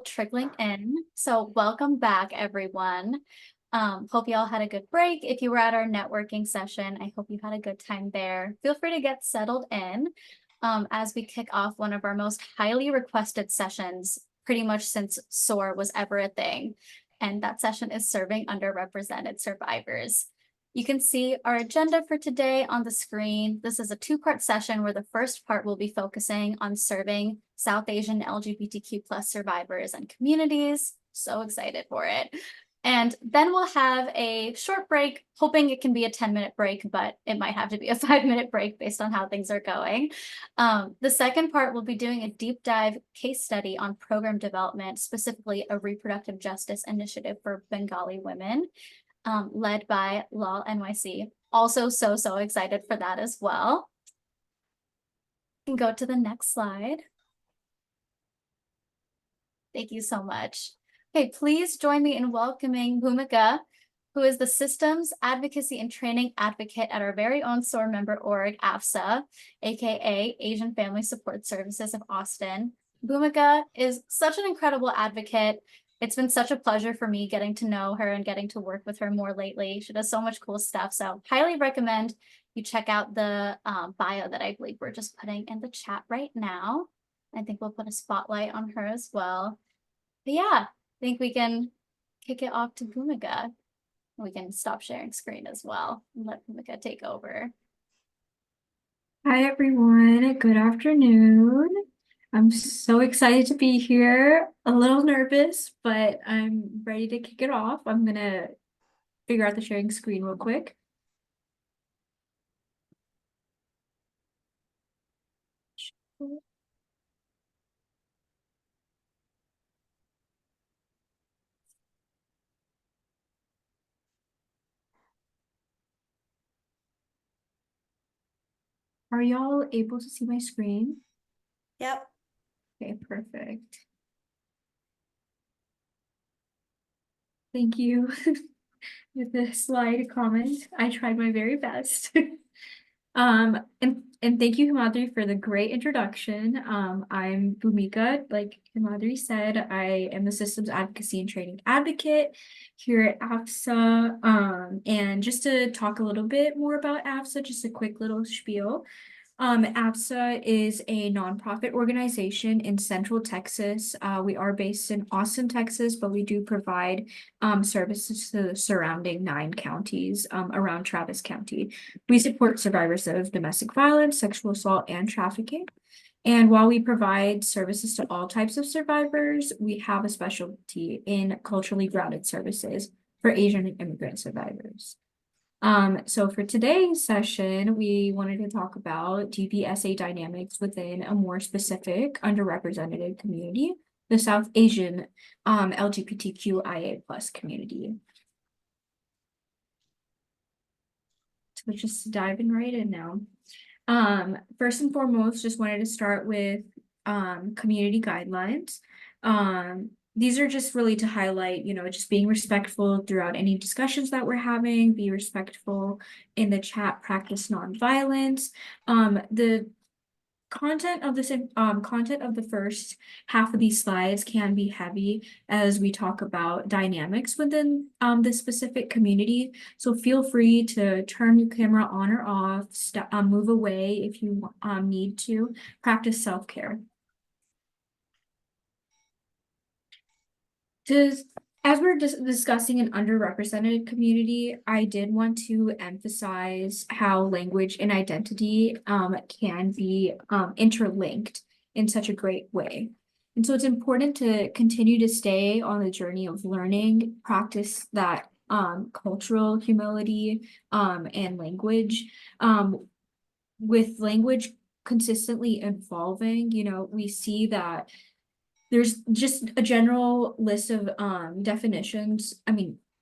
Trickling in. So welcome back, everyone. Hope you all had a good break. If you were at our networking session, I hope you had a good time there. Feel free to get settled in as we kick off one of our most highly requested sessions, pretty much since SOAR was ever a thing. And that session is serving underrepresented survivors. You can see our agenda for today on the screen. This is a two-part session where the first part will be focusing on serving South Asian LGBTQ plus survivors and communities. So excited for it. And then we'll have a short break, hoping it can be a 10-minute break, but it might have to be a 5-minute break based on how things are going. The second part, we'll be doing a deep dive case study on program development, specifically a reproductive justice initiative for Bengali women. Led by LOL NYC. Also so excited for that as well. You can go to the next slide. Thank you so much. Okay, please join me in welcoming Bhumika, who is the Systems Advocacy and Training Advocate at our very own SOAR member org, AFSSA, aka Asian Family Support Services of Austin. Bhumika is such an incredible advocate. It's been such a pleasure for me getting to know her and getting to work with her more lately. She does so much cool stuff. So highly recommend you check out the bio that I believe we're just putting in the chat right now. I think we'll put a spotlight on her as well. But yeah, I think we can kick it off to Bhumika. We can stop sharing screen as well and let Bhumika take over. Hi, everyone. Good afternoon. I'm so excited to be here. A little nervous, but I'm ready to kick it off. I'm going to figure out the sharing screen real quick. Are y'all able to see my screen? Yep. Okay, perfect. Thank you with the slide comment. I tried my very best. And thank you, Himadri, for the great introduction. I'm Bhumika. Like Himadri said, I am the Systems Advocacy and Training Advocate here at AFSSA. And just to talk a little bit more about AFSSA, just a quick little spiel. AFSSA is a nonprofit organization in Central Texas. We are based in Austin, Texas, but we do provide services to the surrounding 9 counties around Travis County. We support survivors of domestic violence, sexual assault, and trafficking. And while we provide services to all types of survivors, we have a specialty in culturally grounded services for Asian and immigrant survivors. So for today's session, we wanted to talk about DBSA dynamics within a more specific underrepresented community, the South Asian LGBTQIA plus community. So just diving right in now. First and foremost, just wanted to start with community guidelines. These are just really to highlight, just being respectful throughout any discussions that we're having, be respectful in the chat, practice nonviolence. The content of the first half of these slides can be heavy as we talk about dynamics within the specific community. So feel free to turn your camera on or off, move away if you need to, practice self-care. As we're discussing an underrepresented community, I did want to emphasize how language and identity can be interlinked in such a great way. And so it's important to continue to stay on the journey of learning, practice that cultural humility and language. With language consistently evolving, we see that there's just a general list of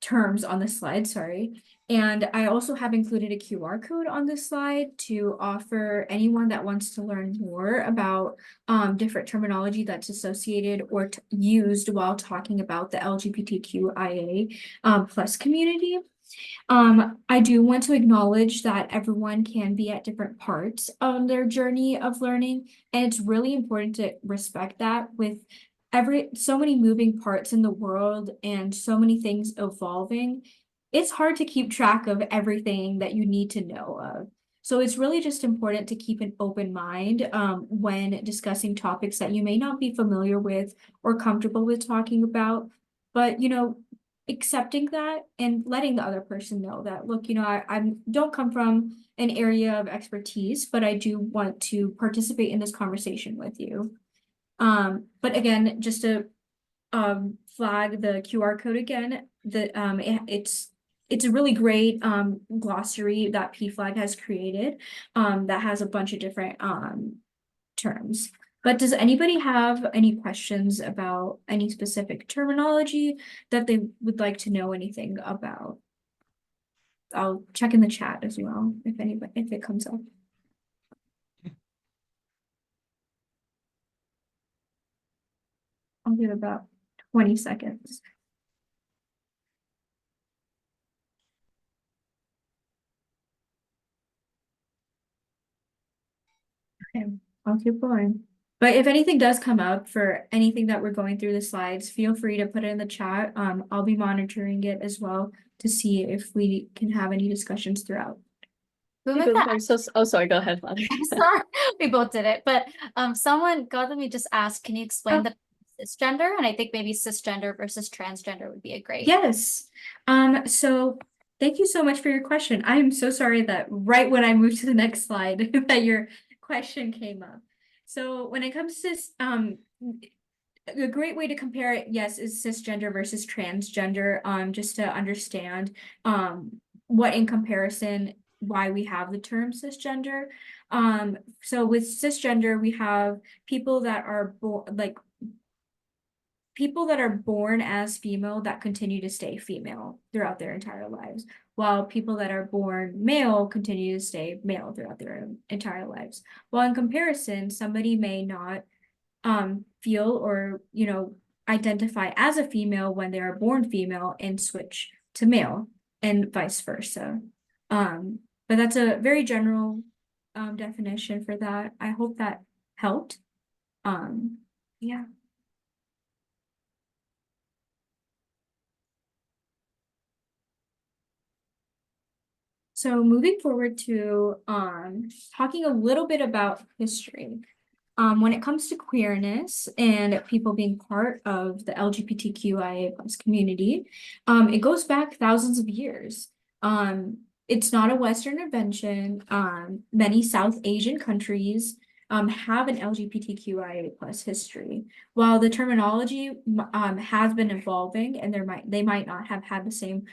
terms on the slide, sorry. And I also have included a QR code on this slide to offer anyone that wants to learn more about different terminology that's associated or used while talking about the LGBTQIA plus community. I do want to acknowledge that everyone can be at different parts of their journey of learning, and it's really important to respect that with so many moving parts in the world and so many things evolving, it's hard to keep track of everything that you need to know of. So it's really just important to keep an open mind when discussing topics that you may not be familiar with or comfortable with talking about. But, accepting that and letting the other person know that, look, I don't come from an area of expertise, but I do want to participate in this conversation with you. But again, just to flag the QR code again, it's a really great glossary that PFLAG has created that has a bunch of different terms. But does anybody have any questions about any specific terminology that they would like to know anything about? I'll check in the chat as well if it comes up. I'll give about 20 seconds. Okay, I'll keep going. But if anything does come up for anything that we're going through the slides, feel free to put it in the chat. I'll be monitoring it as well to see if we can have any discussions throughout. Bhumika, Oh, sorry, go ahead, Valerie. sorry, we both did it, but someone got me just asked, can you explain the cisgender? And I think maybe cisgender versus transgender would be a great. Yes. So thank you so much for your question. I am so sorry that right when I moved to the next slide that your question came up. So when it comes to a great way to compare it, yes, is cisgender versus transgender, just to understand what in comparison why we have the term cisgender. So with cisgender, we have people that are people that are born as female that continue to stay female throughout their entire lives, while people that are born male continue to stay male throughout their entire lives. While in comparison, somebody may not feel or identify as a female when they are born female and switch to male, and vice versa. But that's a very general definition for that. I hope that helped. Yeah. So moving forward to talking a little bit about history. When it comes to queerness and people being part of the LGBTQIA+ community, it goes back thousands of years. It's not a Western invention. Many South Asian countries have an LGBTQIA+ history. While the terminology has been evolving and they might not have had the same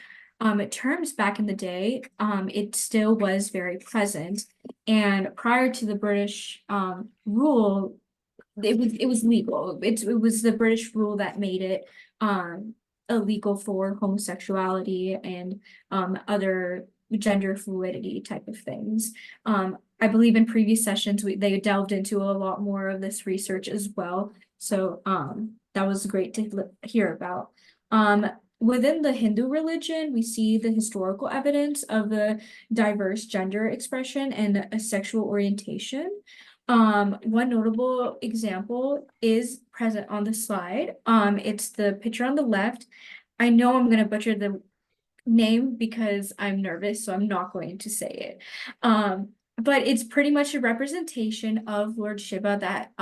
terms back in the day, it still was very present. And prior to the British rule, it was legal. It was the British rule that made it illegal for homosexuality and other gender fluidity type of things. I believe in previous sessions they delved into a lot more of this research as well. So that was great to hear about. Within the Hindu religion, we see the historical evidence of the diverse gender expression and a sexual orientation. One notable example is present on the slide. It's the picture on the left. I know I'm going to butcher the name because I'm nervous, so I'm not going to say it. But it's pretty much a representation of Lord Shiva that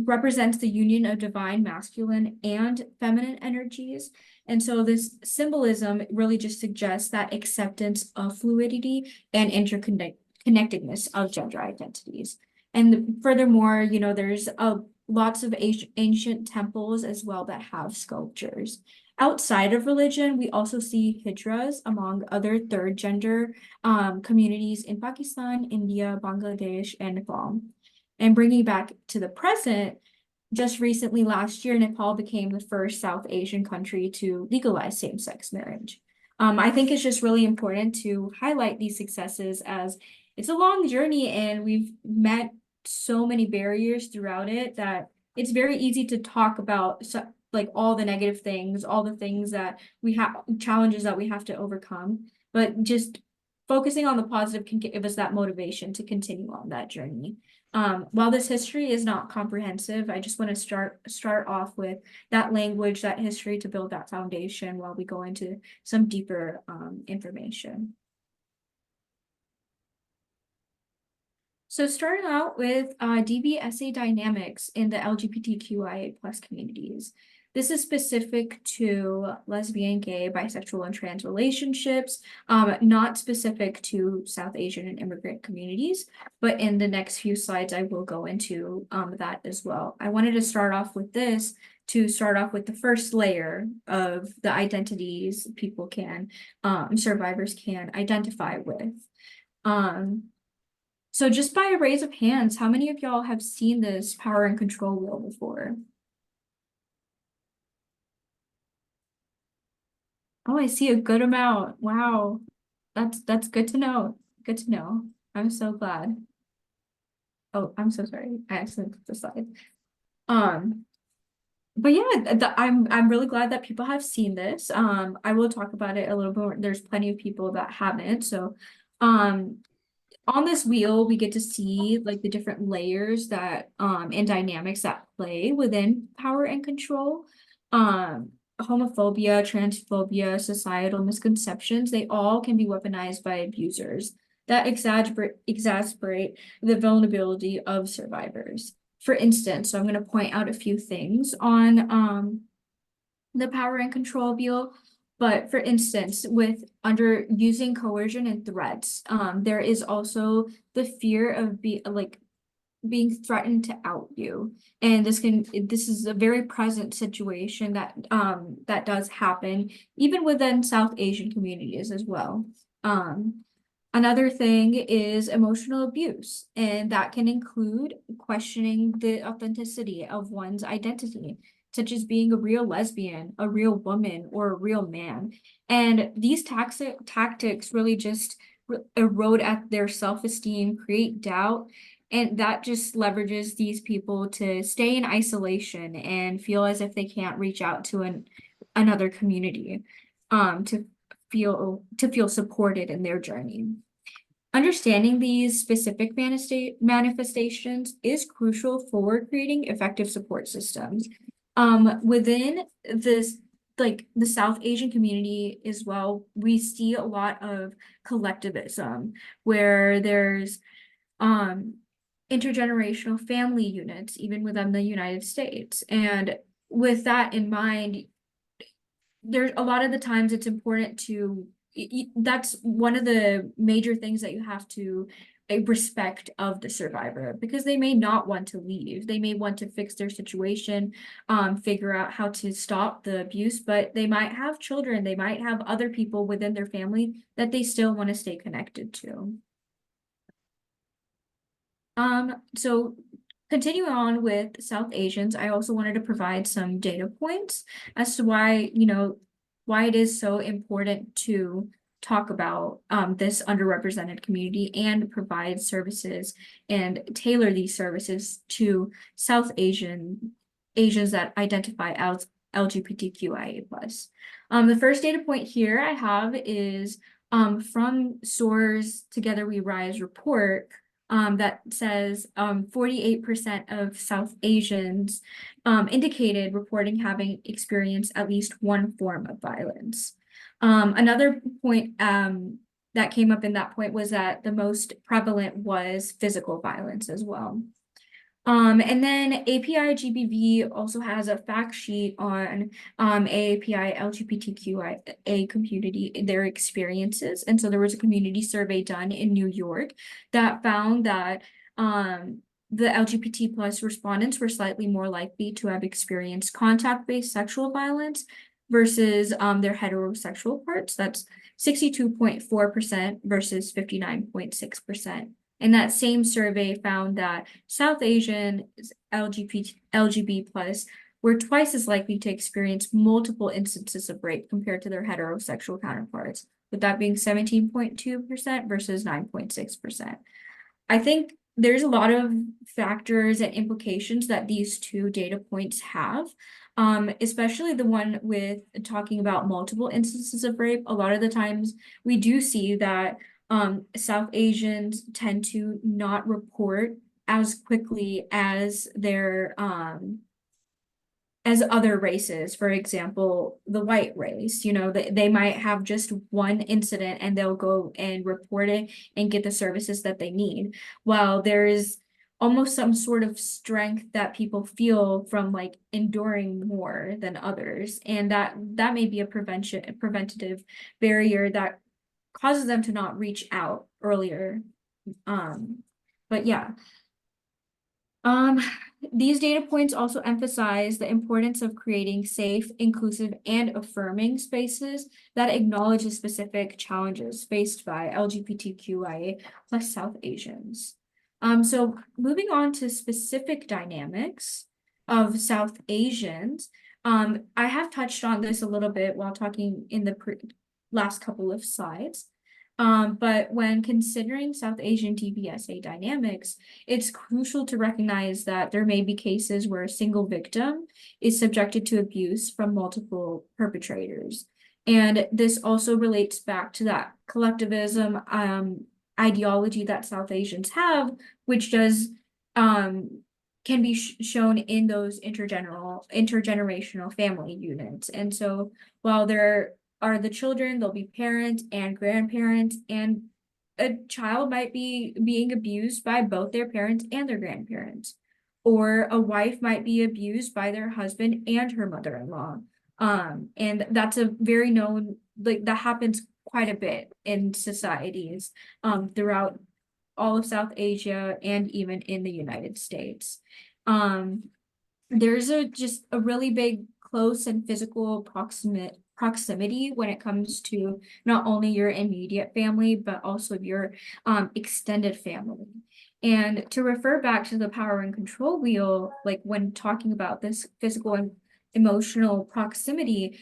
represents the union of divine masculine and feminine energies. And so this symbolism really just suggests that acceptance of fluidity and interconnectedness of gender identities. And furthermore, there's lots of ancient temples as well that have sculptures. Outside of religion, we also see hijras among other third gender communities in Pakistan, India, Bangladesh, and Nepal. And bringing back to the present, just recently last year, Nepal became the first South Asian country to legalize same-sex marriage. I think it's just really important to highlight these successes as it's a long journey and we've met so many barriers throughout it that it's very easy to talk about like all the negative things, all the things that we have, challenges that we have to overcome, but just focusing on the positive can give us that motivation to continue on that journey. While this history is not comprehensive, I just want to start off with that language, that history to build that foundation while we go into some deeper information. So starting out with DBSA dynamics in the LGBTQIA plus communities. This is specific to lesbian, gay, bisexual, and trans relationships, not specific to South Asian and immigrant communities, but in the next few slides, I will go into that as well. I wanted to start off with this to start off with the first layer of the identities people can, survivors can identify with. So just by a raise of hands, how many of y'all have seen this power and control wheel before? Oh, I see a good amount. Wow. That's good to know. Good to know. I'm so glad. Oh, I'm so sorry. I accidentally clicked the slide. Um, but yeah, I'm really glad that people have seen this. I will talk about it a little bit more. There's plenty of people that haven't. So, on this wheel, we get to see like the different layers that and dynamics that play within power and control. Homophobia, transphobia, societal misconceptions, they all can be weaponized by abusers that exasperate the vulnerability of survivors. For instance, so I'm going to point out a few things on the power and control wheel. But for instance, with under using coercion and threats, there is also the fear of being threatened to out you. And this is a very present situation that does happen even within South Asian communities as well. Another thing is emotional abuse, and that can include questioning the authenticity of one's identity, such as being a real lesbian, a real woman, or a real man. And these tactics really just erode at their self-esteem, create doubt, and that just leverages these people to stay in isolation and feel as if they can't reach out to another community to feel supported in their journey. Understanding these specific manifestations is crucial for creating effective support systems. Within this, like the South Asian community as well, we see a lot of collectivism where there's intergenerational family units, even within the United States. And with that in mind, there's a lot of the times it's important to that's one of the major things that you have to respect of the survivor, because they may not want to leave. They may want to fix their situation, figure out how to stop the abuse, but they might have children, they might have other people within their family that they still want to stay connected to. So continuing on with South Asians, I also wanted to provide some data points as to why, why it is so important to talk about this underrepresented community and provide services and tailor these services to South Asians that identify as LGBTQIA+. The first data point here I have is from SOAR's Together We Rise report, that says 48% of South Asians indicated reporting having experienced at least one form of violence. Another point that came up in that point was that the most prevalent was physical violence as well. And then API GBV also has a fact sheet on AAPI LGBTQIA community, their experiences. And so there was a community survey done in New York that found that the LGBT plus respondents were slightly more likely to have experienced contact-based sexual violence versus their heterosexual parts. That's 62.4% versus 59.6%. And that same survey found that South Asian LGBT plus were twice as likely to experience multiple instances of rape compared to their heterosexual counterparts, with that being 17.2% versus 9.6%. I think there's a lot of factors and implications that these two data points have, especially the one with talking about multiple instances of rape. A lot of the times we do see that South Asians tend to not report as quickly as their as other races. For example, the white race, you know, they might have just one incident and they'll go and report it and get the services that they need. While there is almost some sort of strength that people feel from like enduring more than others. And that may be a preventative barrier that causes them to not reach out earlier. But yeah. Um, these data points also emphasize the importance of creating safe, inclusive, and affirming spaces that acknowledge the specific challenges faced by LGBTQIA plus South Asians. So moving on to specific dynamics of South Asians, I have touched on this a little bit while talking in the last couple of slides. But when considering South Asian DBSA dynamics, it's crucial to recognize that there may be cases where a single victim is subjected to abuse from multiple perpetrators. And this also relates back to that collectivism ideology that South Asians have, which does can be shown in those intergenerational family units. And so while there are the children, there'll be parents and grandparents, and a child might be being abused by both their parents and their grandparents, or a wife might be abused by their husband and her mother-in-law. And that's a very known, like that happens quite a bit in societies throughout all of South Asia and even in the United States. There's just a really big close and physical proximity when it comes to not only your immediate family, but also your extended family. And to refer back to the power and control wheel, like when talking about this physical and emotional proximity,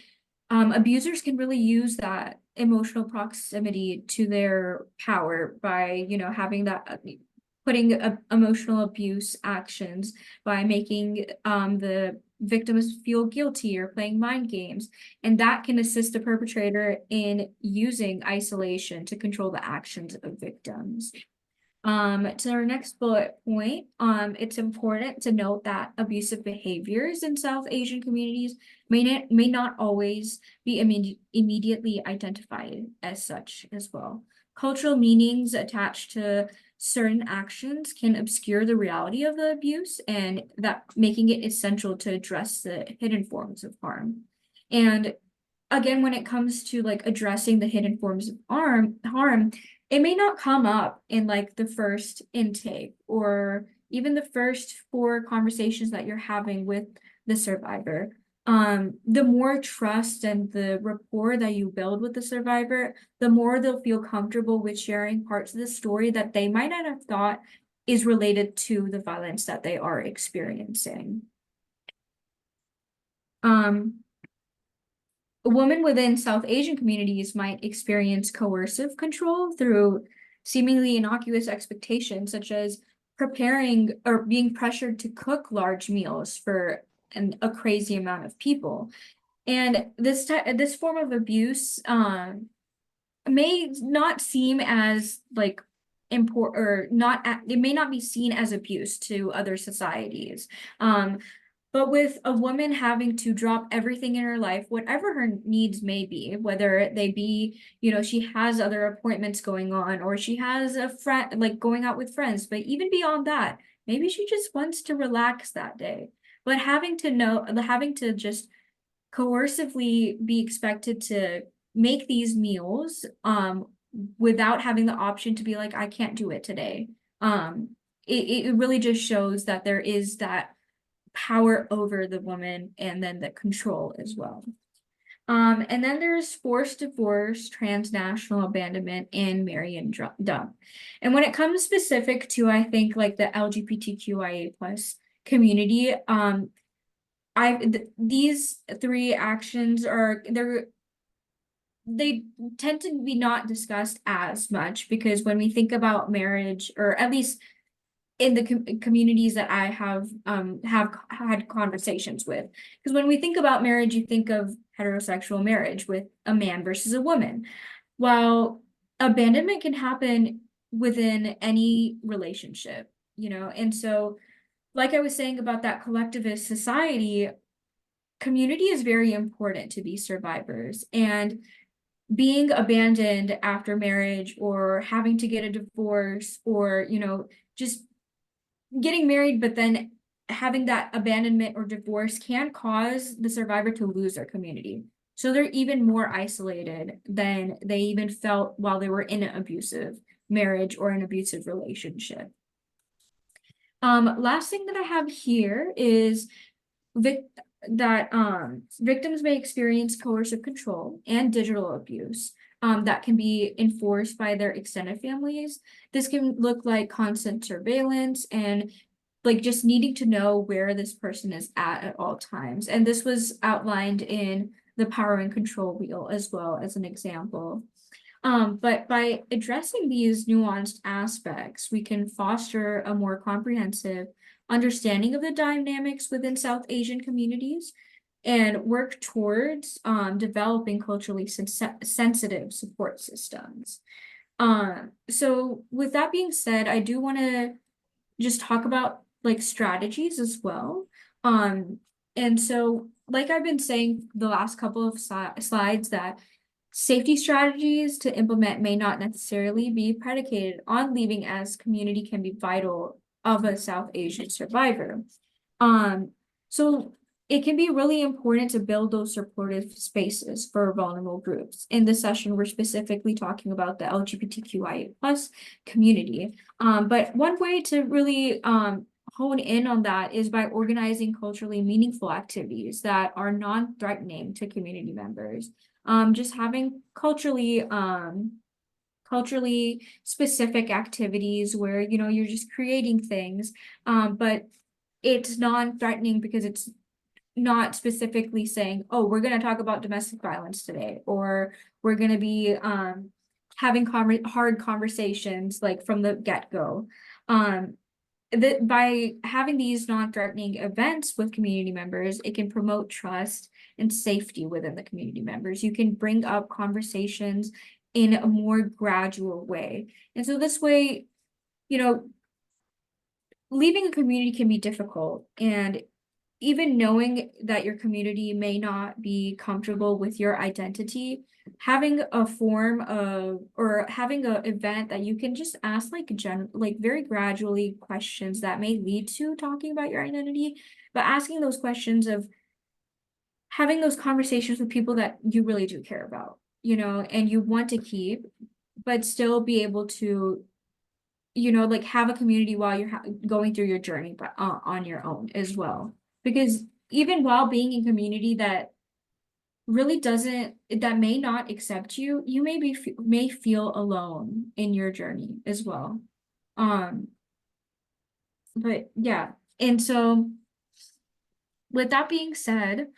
abusers can really use that emotional proximity to their power by, you know, having that putting emotional abuse actions by making the victims feel guilty or playing mind games. And that can assist the perpetrator in using isolation to control the actions of victims. To our next bullet point, it's important to note that abusive behaviors in South Asian communities may not always be immediately identified as such as well. Cultural meanings attached to certain actions can obscure the reality of the abuse, and that making it essential to address the hidden forms of harm. And again, when it comes to like addressing the hidden forms of harm, it may not come up in like the first intake or even the first 4 conversations that you're having with the survivor. The more trust and the rapport that you build with the survivor, the more they'll feel comfortable with sharing parts of the story that they might not have thought is related to the violence that they are experiencing. Women within South Asian communities might experience coercive control through seemingly innocuous expectations, such as preparing or being pressured to cook large meals for a crazy amount of people. And this form of abuse may not seem as like important, or not, it may not be seen as abuse to other societies. But with a woman having to drop everything in her life, whatever her needs may be, whether they be, you know, she has other appointments going on, or she has a friend, like going out with friends, but even beyond that, maybe she just wants to relax that day. But having to just coercively be expected to make these meals, without having the option to be like, I can't do it today. It really just shows that there is that power over the woman, and then the control as well. And then there's forced divorce, transnational abandonment, and marry and dump. And when it comes specific to, I think, like the LGBTQIA plus community, these 3 actions they tend to be not discussed as much, because when we think about marriage, or at least in the communities that I have had conversations with. Because when we think about marriage, you think of heterosexual marriage with a man versus a woman. While abandonment can happen within any relationship, you know, and so like I was saying about that collectivist society, community is very important to these survivors. And being abandoned after marriage or having to get a divorce or, you know, just getting married, but then having that abandonment or divorce can cause the survivor to lose their community. So they're even more isolated than they even felt while they were in an abusive marriage or an abusive relationship. Last thing that I have here is victims may experience coercive control and digital abuse that can be enforced by their extended families. This can look like constant surveillance and like just needing to know where this person is at all times. And this was outlined in the power and control wheel as well as an example. But by addressing these nuanced aspects, we can foster a more comprehensive understanding of the dynamics within South Asian communities and work towards developing culturally sensitive support systems. So with that being said, I do want to just talk about like strategies as well. And so like I've been saying the last couple of slides that safety strategies to implement may not necessarily be predicated on leaving, as community can be vital of a South Asian survivor. So it can be really important to build those supportive spaces for vulnerable groups. In this session, we're specifically talking about the LGBTQIA plus community. But one way to really hone in on that is by organizing culturally meaningful activities that are non-threatening to community members. Just having culturally specific activities where, you know, you're just creating things, but it's non-threatening because it's not specifically saying, oh, we're going to talk about domestic violence today, or we're going to be having hard conversations like from the get-go. By having these non-threatening events with community members, it can promote trust and safety within the community members. You can bring up conversations in a more gradual way. And so this way, you know, leaving a community can be difficult, and even knowing that your community may not be comfortable with your identity, having a form of or having an event that you can just ask like very gradually questions that may lead to talking about your identity, but asking those questions of having those conversations with people that you really do care about, you know, and you want to keep, but still be able to, you know, like have a community while you're going through your journey, but on your own as well. Because even while being in community that really doesn't, that may not accept you, you may feel alone in your journey as well. But yeah, and so with that being said,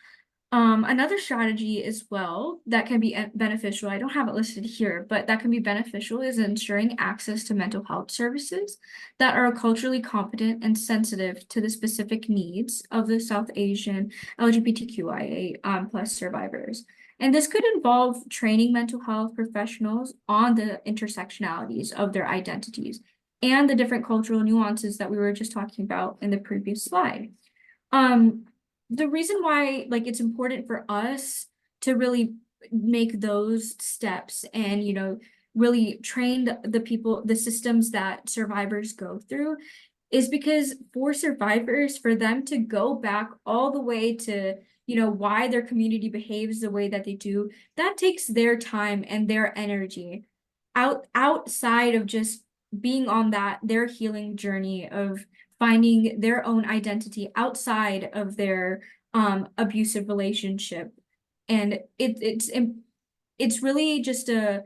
another strategy as well that can be beneficial, I don't have it listed here, but that can be beneficial is ensuring access to mental health services that are culturally competent and sensitive to the specific needs of the South Asian LGBTQIA plus survivors. And this could involve training mental health professionals on the intersectionalities of their identities and the different cultural nuances that we were just talking about in the previous slide. The reason why like it's important for us to really make those steps and, you know, really train the people, the systems that survivors go through is because for survivors, for them to go back all the way to, you know, why their community behaves the way that they do, that takes their time and their energy outside of just being on that their healing journey of finding their own identity outside of their abusive relationship. And it's really just a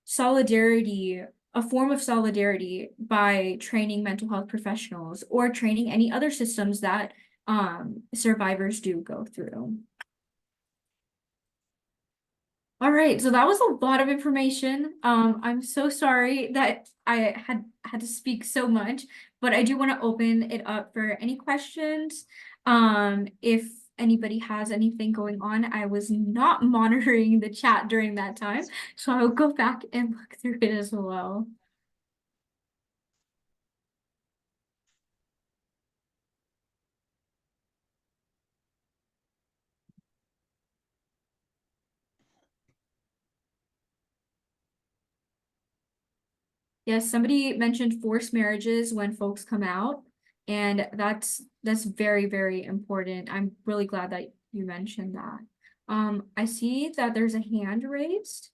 solidarity, a form of solidarity by training mental health professionals or training any other systems that survivors do go through. All right, so that was a lot of information. I'm so sorry that I had to speak so much, but I do want to open it up for any questions. If anybody has anything going on, I was not monitoring the chat during that time, so I will go back and look through it as well. Yes, somebody mentioned forced marriages when folks come out, and that's very, very important. I'm really glad that you mentioned that. I see that there's a hand raised.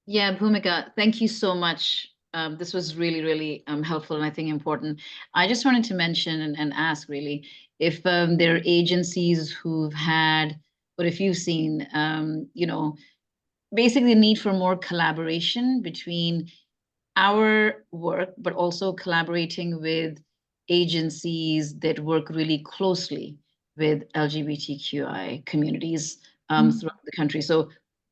Yeah, Bhumika, thank you so much. This was really, really helpful and I think important. I just wanted to mention and ask really if there are agencies who've had, or if you've seen, basically the need for more collaboration between our work, but also collaborating with agencies that work really closely with LGBTQI communities throughout the country. So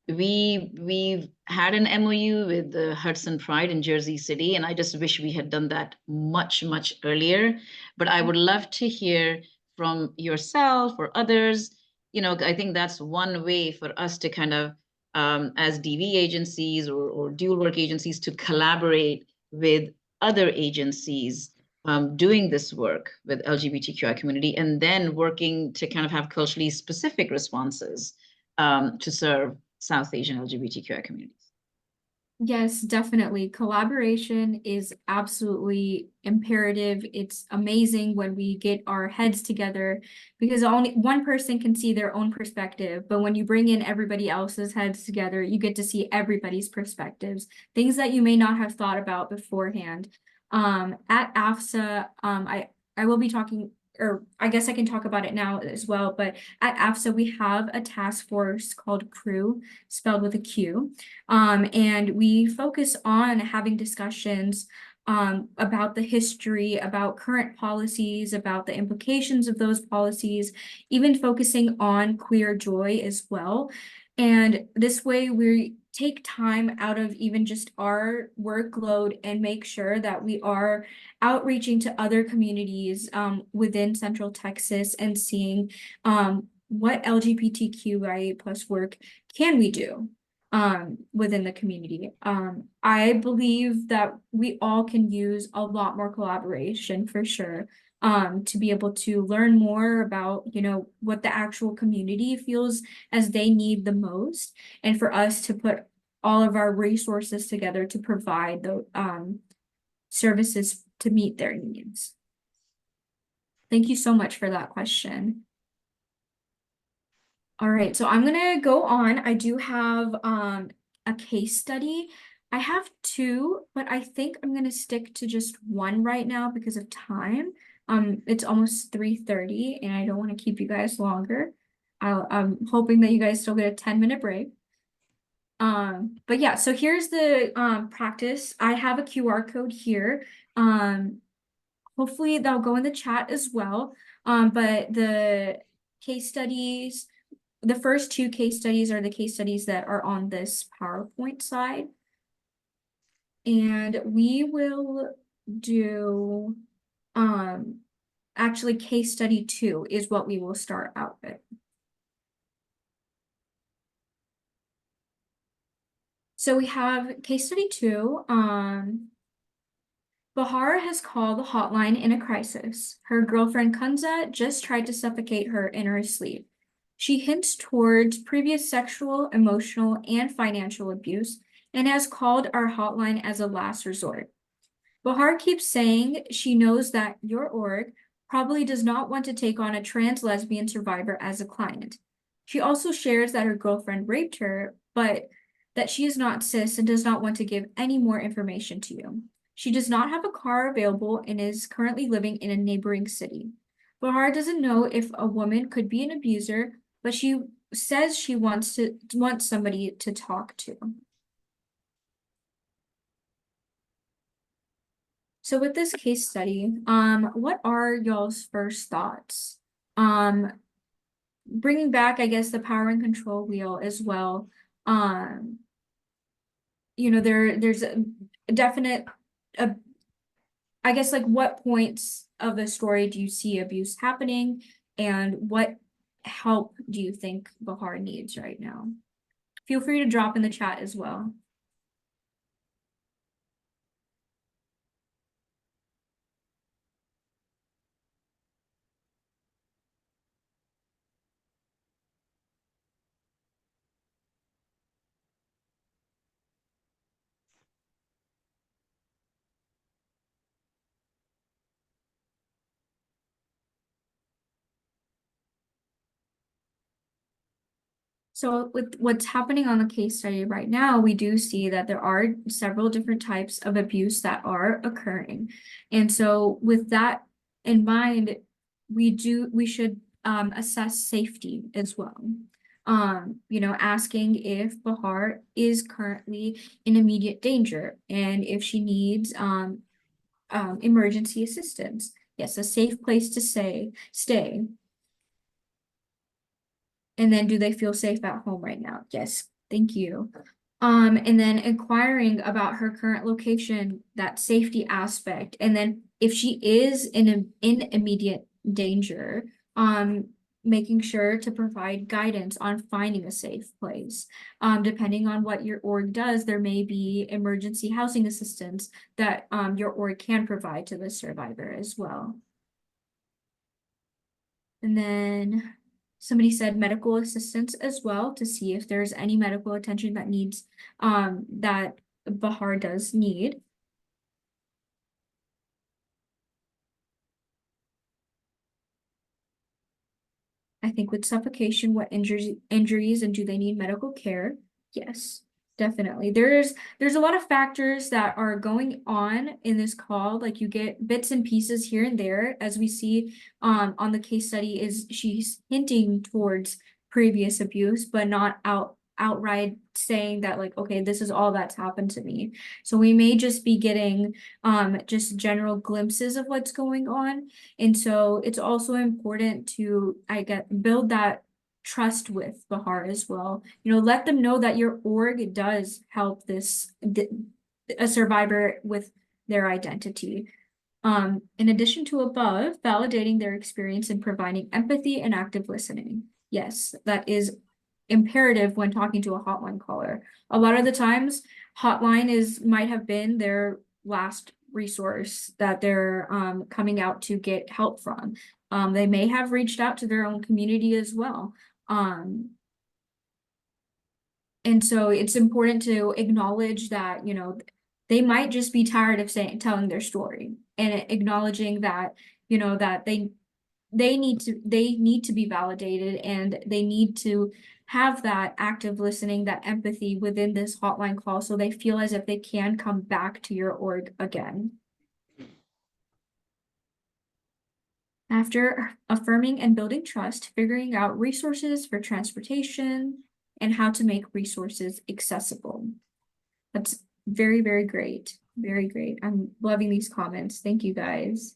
we've had an MOU with the Hudson Pride in Jersey City, and I just wish we had done that much, much earlier. But I would love to hear from yourself or others. I think that's one way for us to kind of as DV agencies or dual work agencies to collaborate with other agencies doing this work with LGBTQI community and then working to kind of have culturally specific responses to serve South Asian LGBTQI communities. Yes, definitely. Collaboration is absolutely imperative. It's amazing when we get our heads together because only one person can see their own perspective. But when you bring in everybody else's heads together, you get to see everybody's perspectives, things that you may not have thought about beforehand. At AFSSA, I will be talking, or I guess I can talk about it now as well, but at AFSSA, we have a task force called CREW, spelled with a Q. And we focus on having discussions about the history, about current policies, about the implications of those policies, even focusing on queer joy as well. And this way we take time out of even just our workload and make sure that we are outreaching to other communities within Central Texas and seeing what LGBTQIA plus work can we do within the community. I believe that we all can use a lot more collaboration for sure, to be able to learn more about, what the actual community feels as they need the most, and for us to put all of our resources together to provide the services to meet their needs. Thank you so much for that question. All right, so I'm gonna go on. I do have a case study. I have two, but I think I'm gonna stick to just one right now because of time. It's almost 3:30 and I don't want to keep you guys longer. I'm hoping that you guys still get a 10-minute break. But yeah, so here's the practice. I have a QR code here. Hopefully that'll go in the chat as well. But the case studies, the first two case studies are the case studies that are on this PowerPoint slide. And we will do, actually case study 2 is what we will start out with. So we have case study 2, Bahar has called the hotline in a crisis. Her girlfriend Kunza just tried to suffocate her in her sleep. She hints towards previous sexual, emotional, and financial abuse and has called our hotline as a last resort. Bahar keeps saying she knows that your org probably does not want to take on a trans lesbian survivor as a client. She also shares that her girlfriend raped her, but that she is not cis and does not want to give any more information to you. She does not have a car available and is currently living in a neighboring city. Bahar doesn't know if a woman could be an abuser, but she says she wants somebody to talk to. So with this case study, what are y'all's first thoughts? Bringing back, I guess, the power and control wheel as well. There's a definite, I guess, like what points of the story do you see abuse happening, and what help do you think Bahar needs right now? Feel free to drop in the chat as well. So with what's happening on the case study right now, we do see that there are several different types of abuse that are occurring. And so with that in mind, we should assess safety as well. Asking if Bahar is currently in immediate danger and if she needs emergency assistance. Yes, a safe place to stay. And then do they feel safe at home right now? Yes, thank you. And then inquiring about her current location, that safety aspect. And then if she is in immediate danger, making sure to provide guidance on finding a safe place. Depending on what your org does, there may be emergency housing assistance that your org can provide to the survivor as well. And then somebody said medical assistance as well to see if there's any medical attention that needs that Bahar does need. I think with suffocation, what injuries and do they need medical care? Yes, definitely. There's a lot of factors that are going on in this call. Like you get bits and pieces here and there, as we see on the case study is she's hinting towards previous abuse, but not outright saying that like, okay, this is all that's happened to me. So we may just be getting just general glimpses of what's going on. And so it's also important to, build that trust with Bahar as well. Let them know that your org does help a survivor with their identity. In addition to above, validating their experience and providing empathy and active listening. Yes, that is imperative when talking to a hotline caller. A lot of the times, hotline might have been their last resource that they're coming out to get help from. They may have reached out to their own community as well. And so it's important to acknowledge that, they might just be tired of telling their story and acknowledging that, that they need to be validated and they need to have that active listening, that empathy within this hotline call so they feel as if they can come back to your org again. After affirming and building trust, figuring out resources for transportation and how to make resources accessible. That's very, very great. Very great. I'm loving these comments. Thank you guys.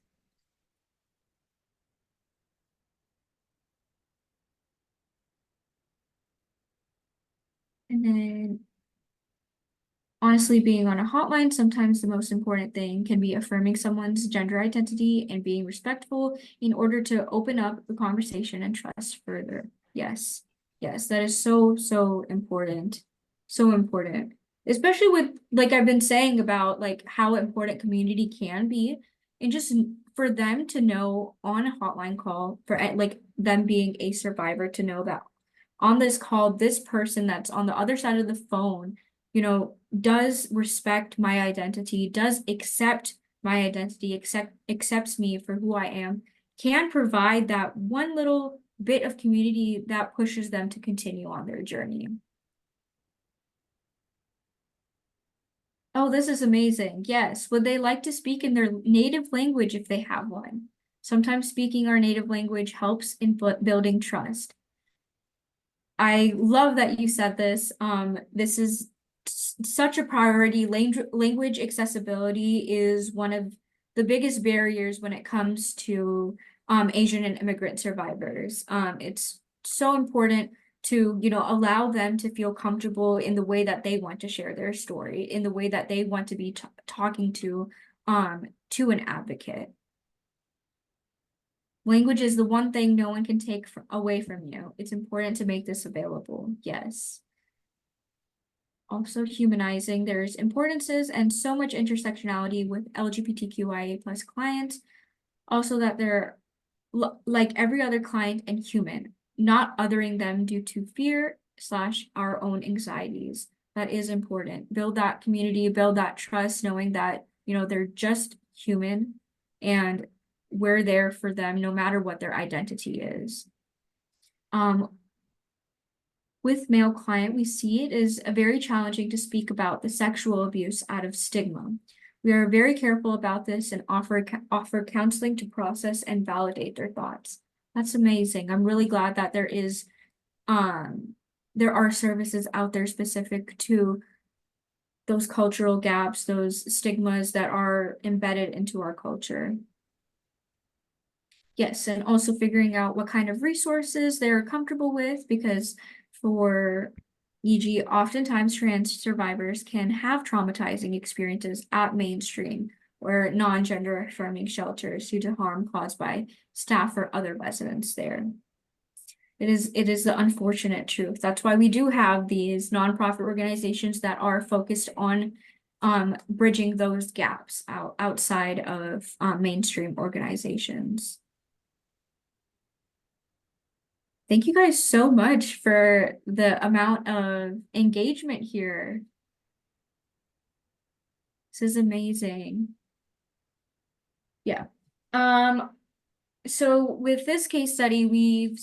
And then honestly, being on a hotline, sometimes the most important thing can be affirming someone's gender identity and being respectful in order to open up the conversation and trust further. Yes, yes, that is so, so important. So important. Especially with, like I've been saying about like how important community can be, and just for them to know on a hotline call, for like them being a survivor, to know that on this call, this person that's on the other side of the phone, does respect my identity, does accept my identity, accepts me for who I am, can provide that one little bit of community that pushes them to continue on their journey. Oh, this is amazing. Yes. Would they like to speak in their native language if they have one? Sometimes speaking our native language helps in building trust. I love that you said this. This is such a priority. Language accessibility is one of the biggest barriers when it comes to Asian and immigrant survivors. It's so important to, allow them to feel comfortable in the way that they want to share their story, in the way that they want to be talking to an advocate. Language is the one thing no one can take away from you. It's important to make this available. Yes. Also humanizing. There's importances and so much intersectionality with LGBTQIA+ clients. Also that they're like every other client and human, not othering them due to fear / our own anxieties. That is important. Build that community, build that trust, knowing that, they're just human and we're there for them no matter what their identity is. with male client, we see it is very challenging to speak about the sexual abuse out of stigma. We are very careful about this and offer counseling to process and validate their thoughts. That's amazing. I'm really glad that there are services out there specific to those cultural gaps, those stigmas that are embedded into our culture. Yes, and also figuring out what kind of resources they're comfortable with, because for e.g., oftentimes trans survivors can have traumatizing experiences at mainstream or non-gender affirming shelters due to harm caused by staff or other residents there. It is the unfortunate truth. That's why we do have these nonprofit organizations that are focused on bridging those gaps outside of mainstream organizations. Thank you guys so much for the amount of engagement here. This is amazing. Yeah. So with this case study, we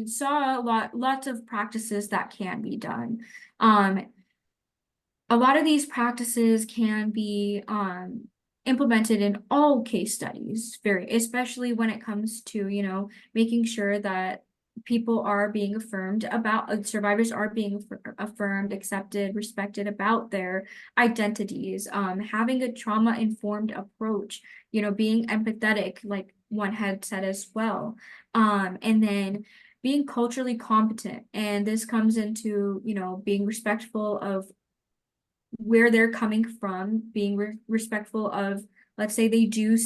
saw lots of practices that can be done. A lot of these practices can be implemented in all case studies, especially when it comes to, you know, making sure that people are being affirmed about, survivors are being affirmed, accepted, respected about their identities, having a trauma-informed approach, you know, being empathetic, like one had said as well, and then being culturally competent. And this comes into, you know, being respectful of where they're coming from, being respectful of, let's say they do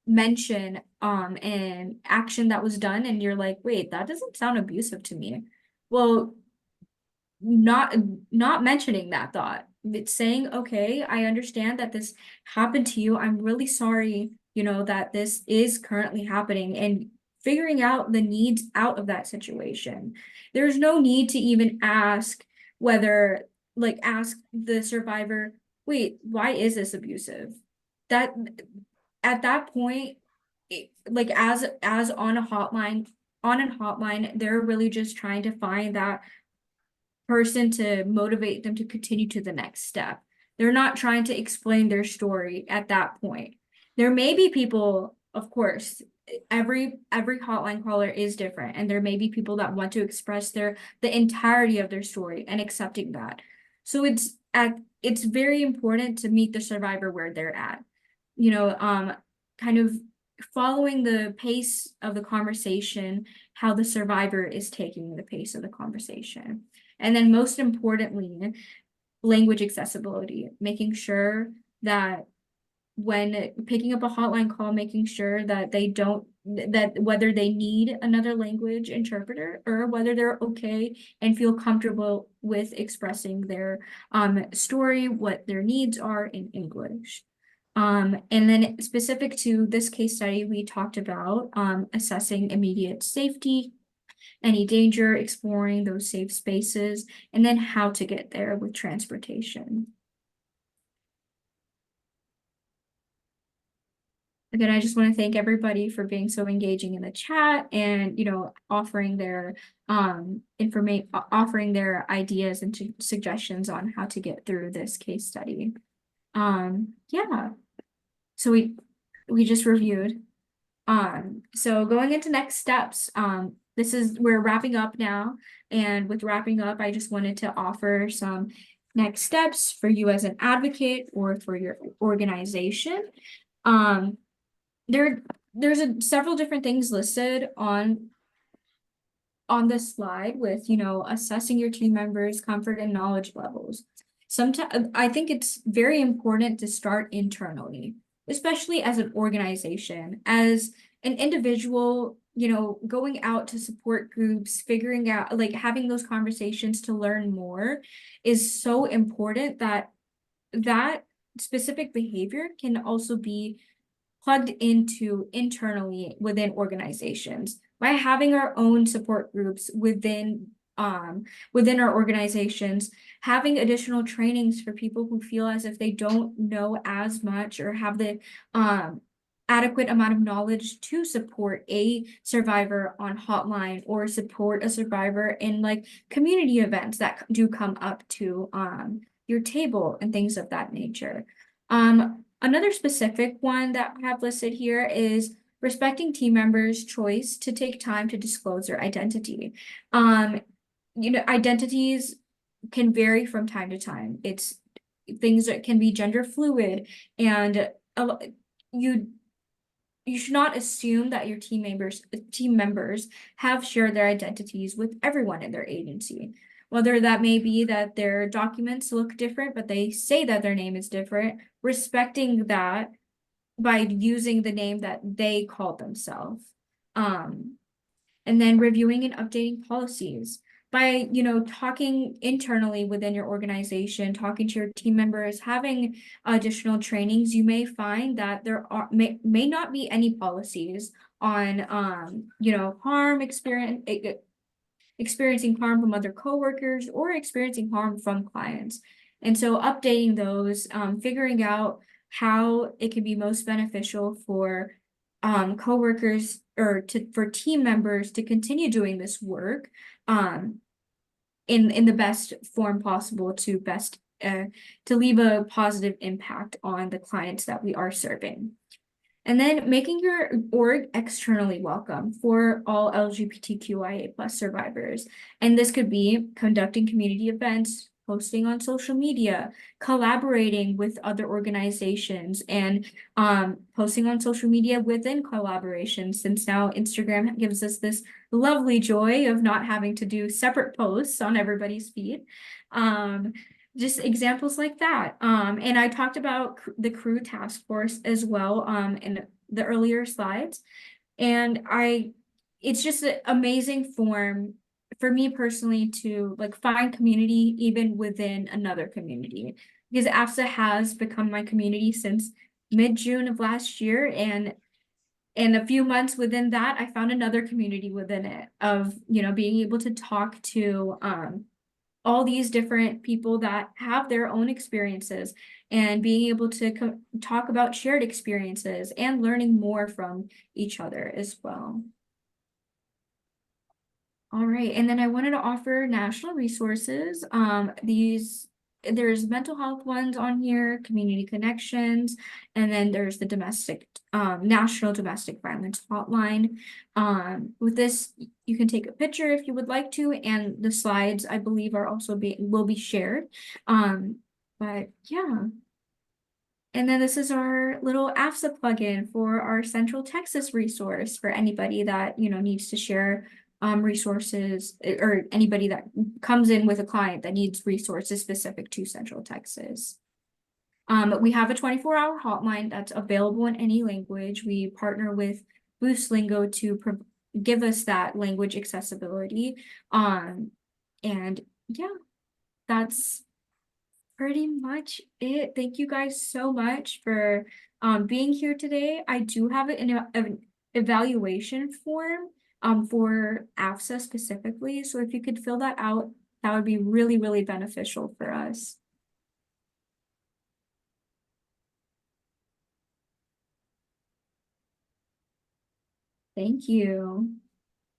mention an action that was done and you're like, wait, that doesn't sound abusive to me. Well, not mentioning that thought. It's saying, okay, I understand that this happened to you. I'm really sorry, you know, that this is currently happening, and figuring out the needs out of that situation. There's no need to even ask whether, like, ask the survivor, wait, why is this abusive? That at that point, like as on a hotline, they're really just trying to find that person to motivate them to continue to the next step. They're not trying to explain their story at that point. There may be people, of course, every hotline caller is different, and there may be people that want to express the entirety of their story and accepting that. So it's very important to meet the survivor where they're at. You know, kind of following the pace of the conversation, how the survivor is taking the pace of the conversation. And then most importantly, language accessibility, making sure that when picking up a hotline call, making sure that whether they need another language interpreter or whether they're okay and feel comfortable with expressing their story, what their needs are in English. And then specific to this case study, we talked about assessing immediate safety, any danger, exploring those safe spaces, and then how to get there with transportation. Again, I just want to thank everybody for being so engaging in the chat and, you know, offering their offering their ideas and suggestions on how to get through this case study. Yeah. So we just reviewed. So going into next steps, we're wrapping up now, and with wrapping up, I just wanted to offer some next steps for you as an advocate or for your organization. There's several different things listed on this slide with, you know, assessing your team members' comfort and knowledge levels. Sometimes I think it's very important to start internally, especially as an organization. As an individual, you know, going out to support groups, figuring out, like, having those conversations to learn more is so important that specific behavior can also be plugged into internally within organizations by having our own support groups within our organizations, having additional trainings for people who feel as if they don't know as much or have the adequate amount of knowledge to support a survivor on hotline or support a survivor in like community events that do come up to your table and things of that nature. Another specific one that I have listed here is respecting team members' choice to take time to disclose their identity. Identities can vary from time to time. It's things that can be gender fluid, and you should not assume that your team members have shared their identities with everyone in their agency. Whether that may be that their documents look different, but they say that their name is different, respecting that by using the name that they called themselves. And then reviewing and updating policies by, talking internally within your organization, talking to your team members, having additional trainings, you may find that there may not be any policies on, harm experiencing harm from other coworkers or experiencing harm from clients. And so updating those, figuring out how it can be most beneficial for coworkers or for team members to continue doing this work in the best form possible to leave a positive impact on the clients that we are serving. And then making your org externally welcome for all LGBTQIA+ survivors. And this could be conducting community events, posting on social media, collaborating with other organizations, and posting on social media within collaborations, since now Instagram gives us this lovely joy of not having to do separate posts on everybody's feed. Just examples like that. And I talked about the crew task force as well in the earlier slides. And it's just an amazing form for me personally to like find community even within another community, because AFSSA has become my community since mid-June of last year. And in a few months within that, I found another community within it of, being able to talk to all these different people that have their own experiences and being able to talk about shared experiences and learning more from each other as well. All right, and then I wanted to offer national resources. There's mental health ones on here, community connections, and then there's the national domestic violence hotline. With this, you can take a picture if you would like to, and the slides I believe are also will be shared. But yeah. And then this is our little AFSSA plugin for our Central Texas resource for anybody that needs to share resources, or anybody that comes in with a client that needs resources specific to Central Texas. We have a 24-hour hotline that's available in any language. We partner with Boost Lingo to give us that language accessibility. And yeah, that's pretty much it. Thank you guys so much for being here today. I do have an evaluation form for AFSSA specifically. So if you could fill that out, that would be really, really beneficial for us. Thank you.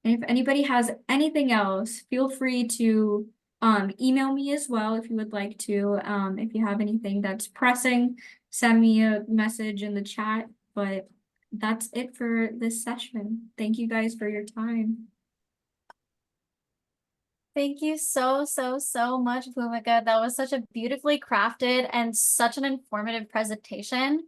And if anybody has anything else, feel free to email me as well if you would like to. If you have anything that's pressing, send me a message in the chat. But that's it for this session. Thank you guys for your time. Thank you so much, Bhumika. That was such a beautifully crafted and such an informative presentation.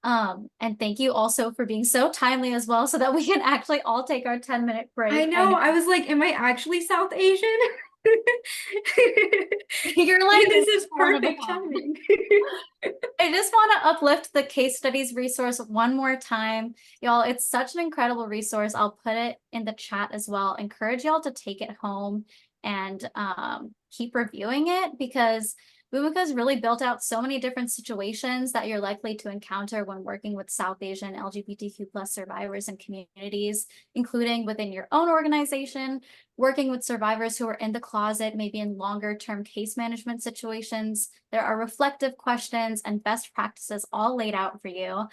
And thank you also for being so timely as well, so that we can actually all take our 10-minute break. I know, I was like, am I actually South Asian? You're like, this is perfect timing. I just want to uplift the case studies resource one more time. Y'all, it's such an incredible resource. I'll put it in the chat as well. Encourage y'all to take it home and keep reviewing it, because Bhumika's really built out so many different situations that you're likely to encounter when working with South Asian LGBTQ+ survivors and communities, including within your own organization, working with survivors who are in the closet, maybe in longer-term case management situations. There are reflective questions and best practices all laid out for you.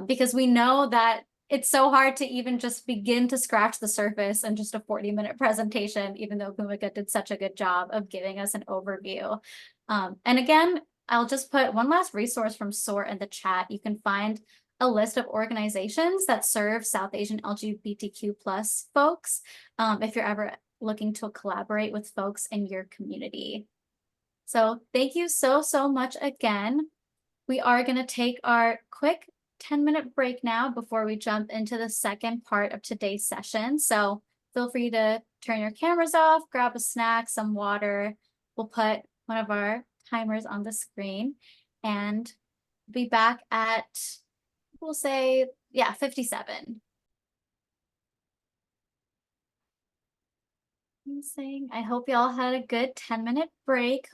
because we know that it's so hard to even just begin to scratch the surface in just a 40-minute presentation, even though Bhumika did such a good job of giving us an overview. And again, I'll just put one last resource from SOAR in the chat. You can find a list of organizations that serve South Asian LGBTQ plus folks, if you're ever looking to collaborate with folks in your community. So thank you so much again. We are going to take our quick 10-minute break now before we jump into the second part of today's session. So feel free to turn your cameras off, grab a snack, some water. We'll put one of our timers on the screen and be back at, we'll say, yeah, 57. I hope y'all had a good 10-minute break.